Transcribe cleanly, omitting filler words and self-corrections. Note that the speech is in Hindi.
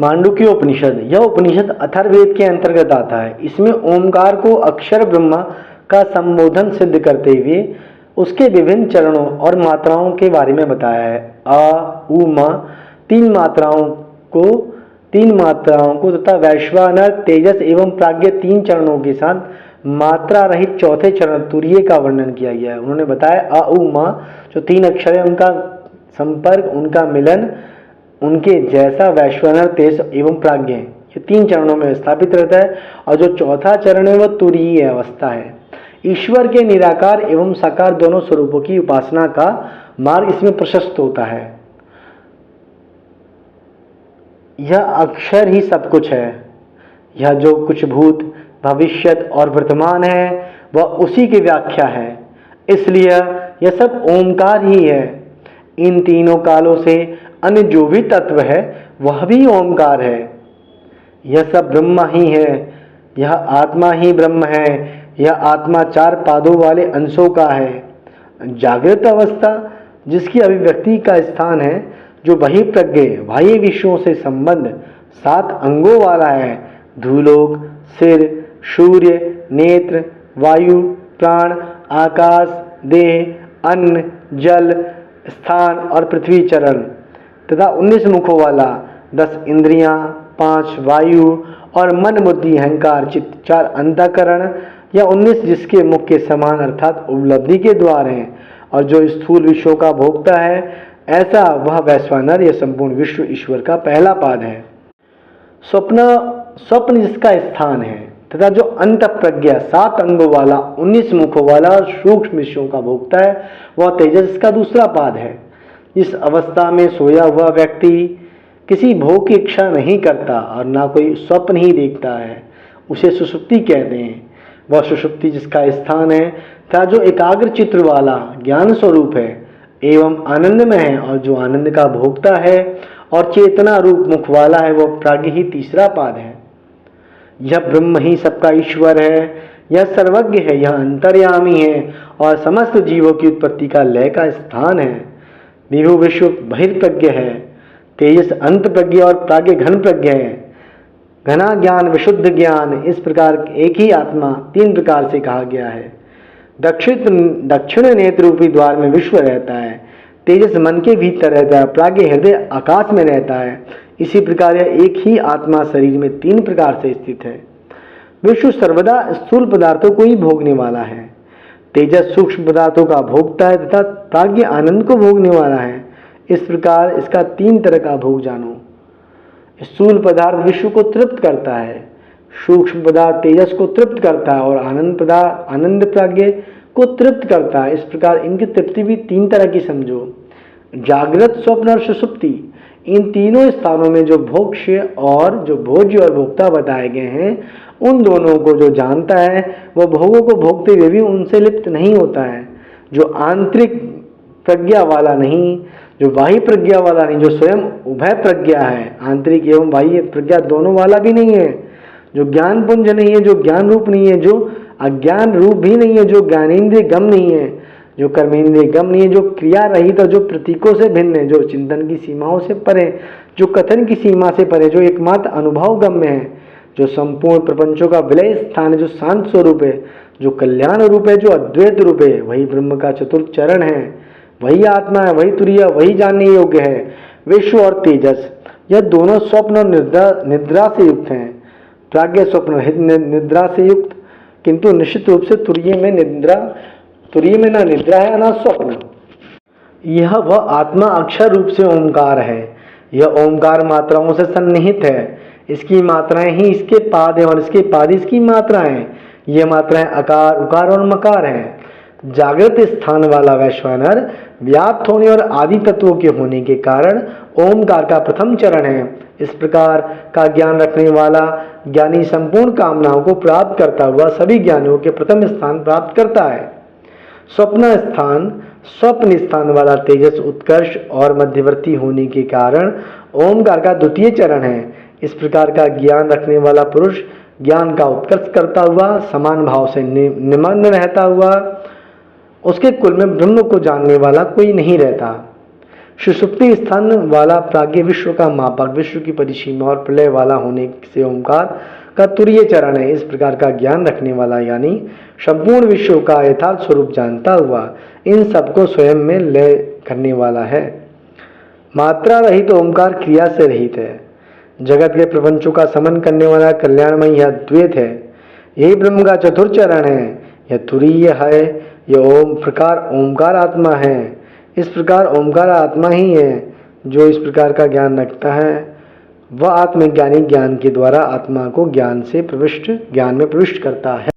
मांडुक्य उपनिषद, यह उपनिषद अथर्ववेद के अंतर्गत आता है। इसमें ओमकार को अक्षर ब्रह्मा का संबोधन सिद्ध करते हुए उसके विभिन्न चरणों और मात्राओं के बारे में बताया है। आ, उ, मा तीन मात्राओं को तथा वैश्वानर, तेजस एवं प्राज्ञ तीन चरणों के साथ मात्रा रहित चौथे चरण तुरीय का वर्णन किया गया है। उन्होंने बताया अ, उ, मा जो तीन अक्षर है, उनका संपर्क, उनका मिलन उनके जैसा वैश्वानर, तेज एवं प्राज्ञ ये तीन चरणों में स्थापित रहता है। और जो चौथा चरण है वह तुरीय अवस्था है। ईश्वर के निराकार एवं साकार दोनों स्वरूपों की उपासना का मार्ग इसमें प्रशस्त होता है। यह अक्षर ही सब कुछ है। यह जो कुछ भूत, भविष्यत और वर्तमान है वह उसी की व्याख्या है। इसलिए यह सब ओमकार ही है। इन तीनों कालों से अन्य जो भी तत्व है वह भी ओमकार है। यह सब ब्रह्म ही है। यह आत्मा ही ब्रह्म है। यह आत्मा चार पादों वाले अंशों का है। जागृत अवस्था जिसकी अभिव्यक्ति का स्थान है, जो वही प्रज्ञ बाह्य विषयों से संबंध 7 अंगों वाला है। धूलोक, सिर, सूर्य, नेत्र, वायु, प्राण, आकाश, देह, अन्न, जल, स्थान और पृथ्वी चरण तथा 19 मुखों वाला, 10 इंद्रियां, 5 वायु और मन, बुद्धि, अहंकार, चित्त, 4 अंतःकरण या 19 जिसके मुख के समान अर्थात उपलब्धि के द्वार हैं और जो स्थूल विश्वों का भोगता है, ऐसा वह वैश्वानर यह संपूर्ण विश्व ईश्वर का पहला पाद है। स्वप्न जिसका स्थान है तथा जो अंत प्रज्ञा 7 अंगों वाला, 19 मुखों वाला और सूक्ष्म विषयों का भोगता है, वह तेजस का दूसरा पाद है। इस अवस्था में सोया हुआ व्यक्ति किसी भोग की इच्छा नहीं करता और ना कोई स्वप्न ही देखता है, उसे सुषुप्ति कहते हैं। वह सुषुप्ति जिसका स्थान है तथा जो एकाग्र चित्र वाला ज्ञान स्वरूप है एवं आनंदमय है और जो आनंद का भोगता है और चेतना रूप मुख वाला है, वह प्राज्ञ ही तीसरा पाद है। यह ब्रह्म ही सबका ईश्वर है। यह सर्वज्ञ है, यह अंतर्यामी है और समस्त जीवों की उत्पत्ति का लय का स्थान है। विभु विश्व बहिर्प्रज्ञ है। तेजस अंत प्रज्ञ और प्राज्ञ घन प्रज्ञ है। घना ज्ञान, विशुद्ध ज्ञान, इस प्रकार एक ही आत्मा 3 प्रकार से कहा गया है। दक्षिण नेत्र रूपी द्वार में विश्व रहता है। तेजस मन के भीतर रहता है। प्राज्ञ हृदय आकाश में रहता है। इसी प्रकार यह एक ही आत्मा शरीर में 3 प्रकार से स्थित है। विश्व सर्वदा स्थूल पदार्थों को ही भोगने वाला है। तेजस सूक्ष्म पदार्थों का भोगता है तथा प्राज्ञ आनंद को भोगने वाला है। इस प्रकार इसका 3 तरह का भोग जानो। स्थूल पदार्थ विश्व को तृप्त करता है, सूक्ष्म पदार्थ तेजस को तृप्त करता है और आनंद प्राज्ञ को तृप्त करता है। इस प्रकार इनकी तृप्ति भी 3 तरह की समझो। जागृत, स्वप्न और सुषुप्ति, इन तीनों स्थानों में जो भोक्ष्य और जो भोज्य और भोक्ता बताए गए हैं, उन दोनों को जो जानता है वह भोगों को भोगते हुए भी उनसे लिप्त नहीं होता है। जो आंतरिक प्रज्ञा वाला नहीं, जो बाह्य प्रज्ञा वाला नहीं, जो स्वयं उभय प्रज्ञा है, आंतरिक एवं बाह्य प्रज्ञा दोनों वाला भी नहीं है, जो ज्ञान पुंज नहीं है, जो ज्ञान रूप नहीं है, जो अज्ञान रूप भी नहीं है, जो ज्ञानेन्द्रिय गम नहीं है, जो कर्मेंद्रिय गम नहीं है, जो क्रिया रहित और जो प्रतीकों से भिन्न है, जो चिंतन की सीमाओं से परे, जो कथन की सीमा से परे, जो एकमात्र अनुभव गम्य है, जो संपूर्ण प्रपंचों का विलय स्थान है, जो शांत स्वरूप है, जो कल्याण रूप है, जो अद्वैत रूप है, वही ब्रह्म का चतुर्थ चरण है, वही आत्मा है, वही तुरीय, वही जानने योग्य है। विश्व और तेजस यह दोनों स्वप्न और निद्रा से युक्त हैं। प्राज्ञ स्वप्न निद्रा से युक्त, किंतु निश्चित रूप से तुरीय में ना निद्रा है ना स्वप्न। यह वह आत्मा अक्षर रूप से ओंकार है। यह ओंकार मात्राओं से सन्निहित है। इसकी मात्राएं ही इसके पाद हैं और इसके पाद इसकी मात्राएं। ये मात्राएं अकार, उकार और मकार हैं। जागृत स्थान वाला वैश्वानर व्याप्त होने और आदि तत्वों के होने के कारण ओमकार का प्रथम चरण है। इस प्रकार का ज्ञान रखने वाला ज्ञानी संपूर्ण कामनाओं को प्राप्त करता हुआ सभी ज्ञानियों के प्रथम स्थान प्राप्त करता है। स्वप्न स्थान वाला तेजस उत्कर्ष और मध्यवर्ती होने के कारण ओमकार का द्वितीय चरण है। इस प्रकार का ज्ञान रखने वाला पुरुष ज्ञान का उत्कर्ष करता हुआ समान भाव से निमग्न रहता हुआ उसके कुल में ब्रह्म को जानने वाला कोई नहीं रहता। सुषुप्ति स्थान वाला प्राज्ञ विश्व का मापक, विश्व की परिसीमा और प्रलय वाला होने से ओंकार का तुरीय चरण है। इस प्रकार का ज्ञान रखने वाला यानी संपूर्ण विश्व का यथार्थ स्वरूप जानता हुआ इन सबको स्वयं में लय करने वाला है। मात्रा रहित ओंकार क्रिया से रहित है। जगत के प्रपंचों का समन करने वाला कल्याणमय यह द्वैत है। यही ब्रह्म का चतुर्थ चरण है। यह तुरीय है। यह ओम प्रकार ओंकार आत्मा है। इस प्रकार ओंकार आत्मा ही है। जो इस प्रकार का ज्ञान रखता है वह आत्मज्ञानी ज्ञान के द्वारा आत्मा को ज्ञान में प्रविष्ट करता है।